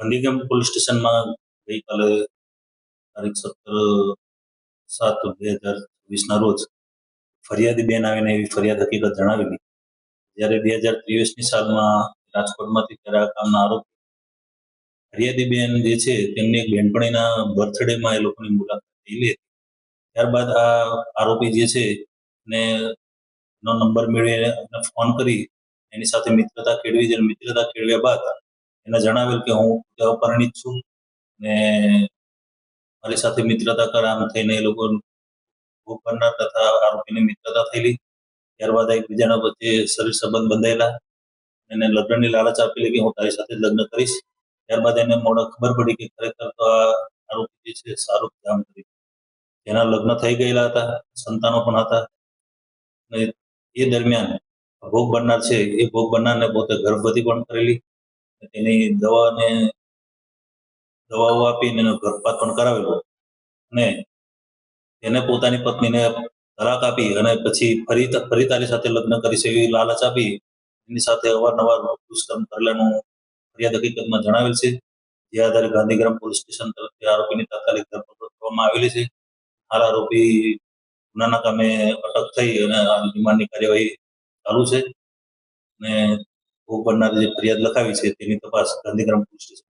Gandhidham police સ્ટેશનમાં ગઈકાલે તારીખ 17/7/2024 રોજ ફરિયાદી બેન આવીને એવી ફરિયાદ હકીકત જણાવેલી. જ્યારે 2023ની સાલમાં રાજકોટમાંથી ત્યારે આ કામના આરોપી ફરિયાદી બેન જે છે તેમની એક બેનપણીના બર્થડેમાં એ લોકોની મુલાકાત થયેલી હતી. ત્યારબાદ આ આરોપી જે છે ને નો નંબર મેળવીને ફોન કરી એની સાથે મિત્રતા કેળવી છે. મિત્રતા કેળવ્યા બાદ એને જણાવેલ કે હું અપરિણિત છું ને મારી સાથે મિત્રતા કર, આમ થઈને એ લોકો ભોગ બનનાર તથા આરોપીની મિત્રતા થયેલી. ત્યારબાદ એકબીજાના વચ્ચે શરીર સંબંધ બંધાયેલા. એને લગ્નની લાલચ આપેલી કે હું તારી સાથે લગ્ન કરીશ. ત્યારબાદ એને મોડા ખબર પડી કે ખરેખર તો આ આરોપી જે છે શાહરૂખ જામકરી, જેના લગ્ન થઈ ગયેલા હતા, સંતાનો પણ હતા. અને એ દરમિયાન ભોગ બનનાર છે એ ભોગ બનનારને પોતે ગર્ભવતી પણ કરેલી. તેની દવાઓ આપીને એનો ગર્ભપાત પણ કરાવેલો અને તેને પોતાની પત્નીને તલાક આપી અને પછી ફરી તારી સાથે લગ્ન કરીશ એવી લાલચ આપી એની સાથે અવારનવાર દુષ્કર્મ કરેલાનું ફરિયાદ હકીકતમાં જણાવેલ છે. જે આધારે ગાંધીગ્રામ પોલીસ સ્ટેશન તરફથી આરોપીની તાત્કાલિક ધરપકડ કરવામાં આવેલી છે. હાલ આરોપી ગુનાના કામે અટક થઈ અને રિમાન્ડની કાર્યવાહી ચાલુ છે અને ભોગ બનનાર જે ફરિયાદ લખાવી છે તેની તપાસ ગાંધીગ્રામ પોલીસ સ્ટેશન